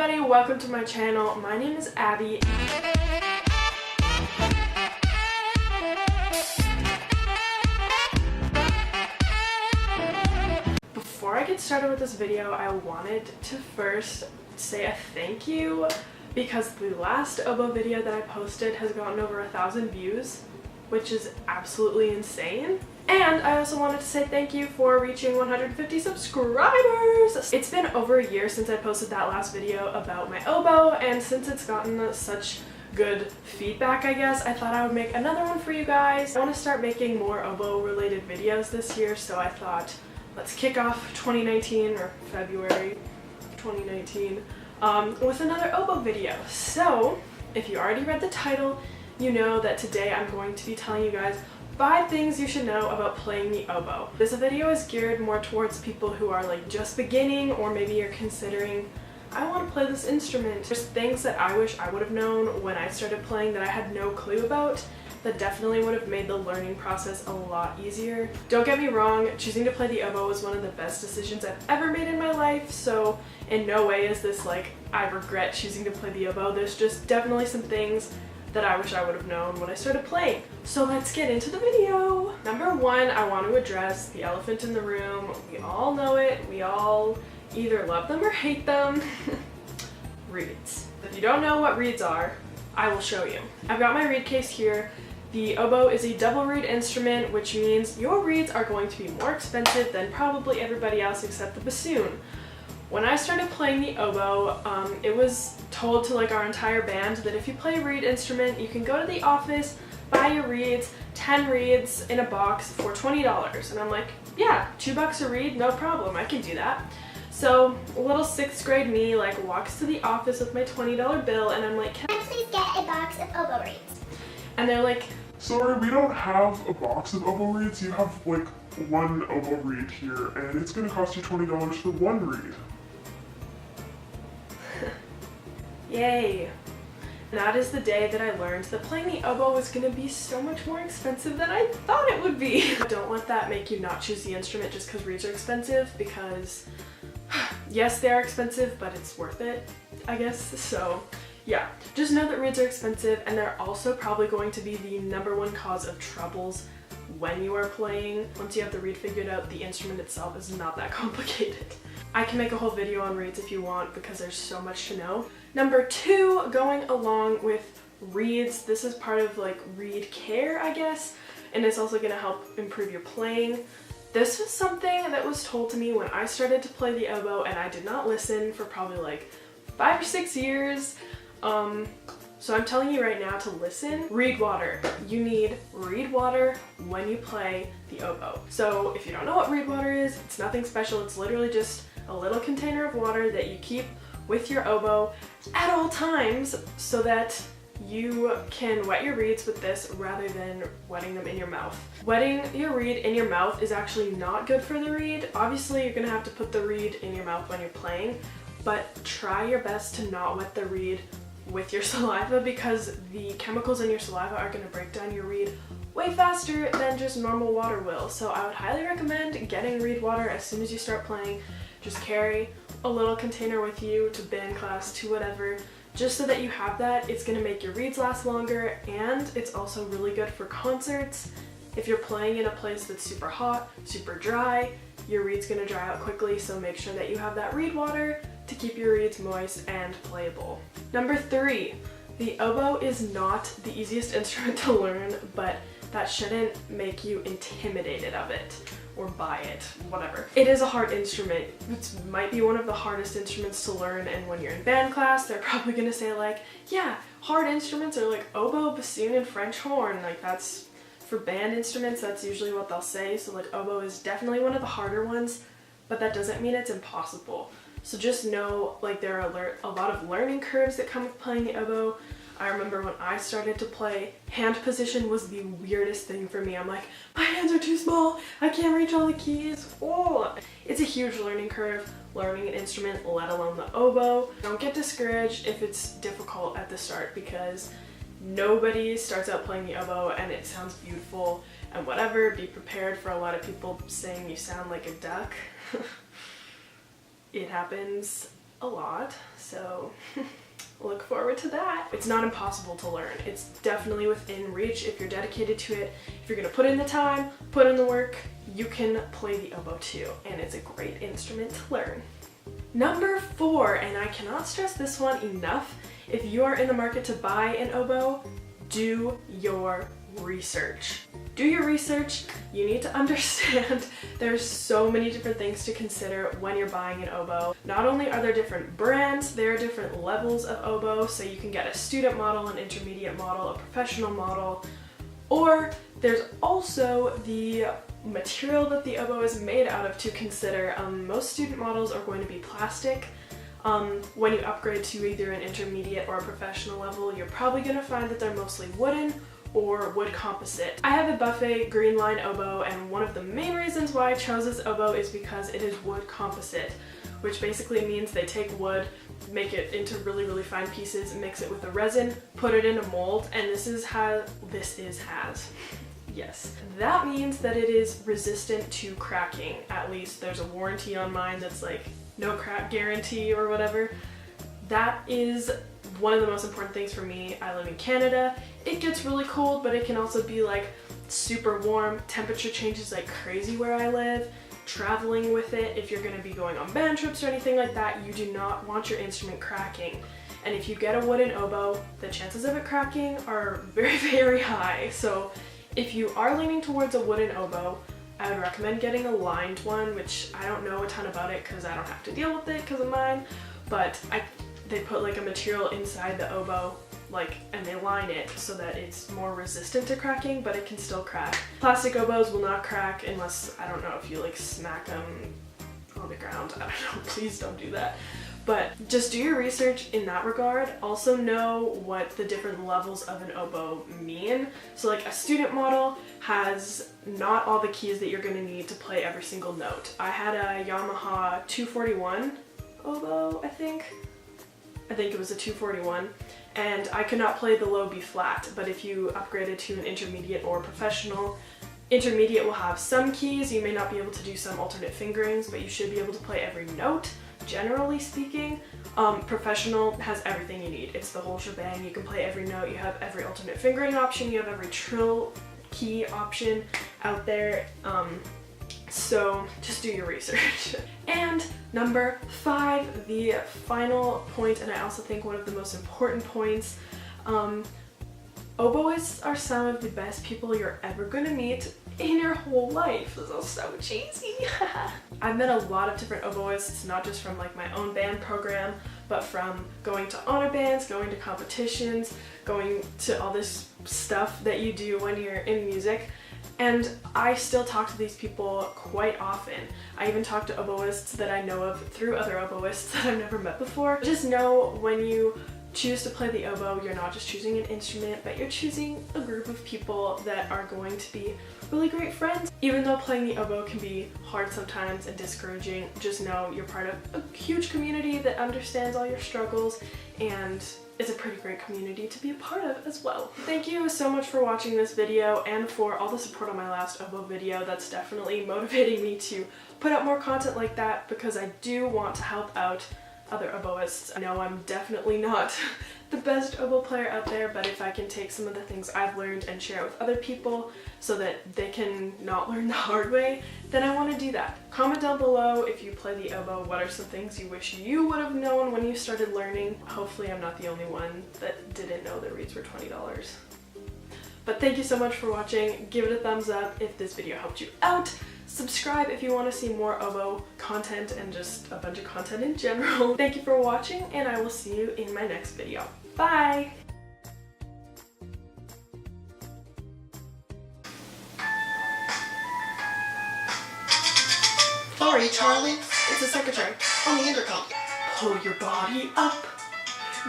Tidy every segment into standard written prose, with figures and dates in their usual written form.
everybody, welcome to my channel. My name is Abby. Before I get started with this video, I wanted to first say a thank you because the last oboe video that I posted has gotten over 1,000 views, which is absolutely insane. And I also wanted to say thank you for reaching 150 subscribers! It's been over a year since I posted that last video about my oboe, and since it's gotten such good feedback, I guess, I thought I would make another one for you guys. I want to start making more oboe related videos this year, so I thought let's kick off 2019, or February 2019, with another oboe video. So, if you already read the title, you know that today I'm going to be telling you guys 5 things you should know about playing the oboe. This video is geared more towards people who are like just beginning, or maybe you're considering, I want to play this instrument. There's things that I wish I would have known when I started playing that I had no clue about that definitely would have made the learning process a lot easier. Don't get me wrong, choosing to play the oboe was one of the best decisions I've ever made in my life, so in no way is this like I regret choosing to play the oboe. There's just definitely some things that I wish I would have known when I started playing. So let's get into the video. Number 1, I want to address the elephant in the room. We all know it. We all either love them or hate them. Reeds. If you don't know what reeds are, I will show you. I've got my reed case here. The oboe is a double reed instrument, which means your reeds are going to be more expensive than probably everybody else except the bassoon. When I started playing the oboe, it was told to like our entire band that if you play a reed instrument, you can go to the office, buy your reeds, 10 reeds in a box for $20. And I'm like, yeah, $2 a reed, no problem, I can do that. So little 6th grade me like walks to the office with my $20 bill, and I'm like, can I please get a box of oboe reeds? And they're like, sorry, we don't have a box of oboe reeds. You have like one oboe reed here, and it's gonna cost you $20 for one reed. Yay. And that is the day that I learned that playing the oboe was going to be so much more expensive than I thought it would be. Don't let that make you not choose the instrument just because reeds are expensive, because yes, they are expensive, but it's worth it, I guess. So yeah, just know that reeds are expensive, and they're also probably going to be the #1 cause of troubles when you are playing. Once you have the reed figured out, the instrument itself is not that complicated. I can make a whole video on reeds if you want, because there's so much to know. Number 2, going along with reeds, this is part of like reed care, I guess, and it's also going to help improve your playing. This was something that was told to me when I started to play the oboe, and I did not listen for probably like 5 or 6 years. So I'm telling you right now to listen. Reed water. You need reed water when you play the oboe. So if you don't know what reed water is, it's nothing special. It's literally just a little container of water that you keep with your oboe at all times so that you can wet your reeds with this rather than wetting them in your mouth. Wetting your reed in your mouth is actually not good for the reed. Obviously, you're gonna have to put the reed in your mouth when you're playing, but try your best to not wet the reed with your saliva, because the chemicals in your saliva are going to break down your reed way faster than just normal water will. So I would highly recommend getting reed water as soon as you start playing. Just carry a little container with you to band class, to whatever, just so that you have that. It's going to make your reeds last longer, and it's also really good for concerts. If you're playing in a place that's super hot, super dry, your reed's going to dry out quickly, so make sure that you have that reed water to keep your reeds moist and playable. Number 3, the oboe is not the easiest instrument to learn, but that shouldn't make you intimidated of it or by it, whatever. It is a hard instrument. It might be one of the hardest instruments to learn, and when you're in band class, they're probably gonna say like, yeah, hard instruments are like oboe, bassoon, and French horn. Like that's for band instruments, that's usually what they'll say. So like oboe is definitely one of the harder ones, but that doesn't mean it's impossible. So just know like there are a lot of learning curves that come with playing the oboe. I remember when I started to play, hand position was the weirdest thing for me. I'm like, my hands are too small, I can't reach all the keys. Oh, it's a huge learning curve, learning an instrument, let alone the oboe. Don't get discouraged if it's difficult at the start, because nobody starts out playing the oboe and it sounds beautiful and whatever. Be prepared for a lot of people saying you sound like a duck. It happens a lot, so look forward to that. It's not impossible to learn. It's definitely within reach if you're dedicated to it. If you're gonna put in the time, put in the work, you can play the oboe too, and it's a great instrument to learn. Number 4, and I cannot stress this one enough, if you are in the market to buy an oboe, do your research. Do your research. You need to understand there's so many different things to consider when you're buying an oboe. Not only are there different brands, there are different levels of oboe, so you can get a student model, an intermediate model, a professional model, or there's also the material that the oboe is made out of to consider. Most student models are going to be plastic. When you upgrade to either an intermediate or a professional level, you're probably going to find that they're mostly wooden or wood composite. I have a buffet green line oboe, and one of the main reasons why I chose this oboe is because it is wood composite, which basically means they take wood, make it into really, really fine pieces, mix it with the resin, put it in a mold, and yes. That means that it is resistant to cracking. At least there's a warranty on mine that's like no crack guarantee or whatever. That is one of the most important things for me. I live in Canada. It gets really cold, but it can also be like super warm. Temperature changes like crazy where I live. Traveling with it, if you're going to be going on band trips or anything like that, you do not want your instrument cracking. And if you get a wooden oboe, the chances of it cracking are very, very high. So if you are leaning towards a wooden oboe, I would recommend getting a lined one, which I don't know a ton about it because I don't have to deal with it because of mine, but they put like a material inside the oboe, and they line it so that it's more resistant to cracking, but it can still crack. Plastic oboes will not crack unless, I don't know, if you like smack them on the ground. I don't know, please don't do that. But just do your research in that regard. Also know what the different levels of an oboe mean. So like a student model has not all the keys that you're going to need to play every single note. I had a Yamaha 241 oboe, I think it was a 241, and I could not play the low B flat, but if you upgraded to an intermediate or professional, intermediate will have some keys. You may not be able to do some alternate fingerings, but you should be able to play every note, generally speaking. Professional has everything you need. It's the whole shebang. You can play every note, you have every alternate fingering option, you have every trill key option out there. So just do your research. And number 5, the final point, and I also think one of the most important points, oboists are some of the best people you're ever gonna meet in your whole life. This is so cheesy. I've met a lot of different oboists, not just from like my own band program, but from going to honor bands, going to competitions, going to all this stuff that you do when you're in music. And I still talk to these people quite often. I even talk to oboists that I know of through other oboists that I've never met before. Just know when you choose to play the oboe, you're not just choosing an instrument, but you're choosing a group of people that are going to be really great friends. Even though playing the oboe can be hard sometimes and discouraging, just know you're part of a huge community that understands all your struggles, and it's a pretty great community to be a part of as well. Thank you so much for watching this video and for all the support on my last oboe video. That's definitely motivating me to put out more content like that because I do want to help out other oboists. I know I'm definitely not the best oboe player out there, but if I can take some of the things I've learned and share it with other people so that they can not learn the hard way, then I want to do that. Comment down below if you play the oboe, what are some things you wish you would have known when you started learning. Hopefully I'm not the only one that didn't know that reeds were $20. But thank you so much for watching. Give it a thumbs up if this video helped you out. Subscribe if you want to see more oboe content and just a bunch of content in general. Thank you for watching, and I will see you in my next video. Bye! Sorry, Charlie. It's the secretary on the intercom. Pull your body up.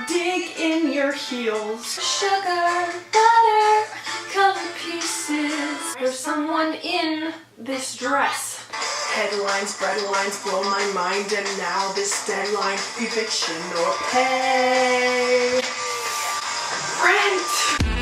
Dig in your heels. Sugar, butter, colored pieces. There's someone in this dress. Headlines, breadlines blow my mind, and now this deadline, eviction or pay. Rent!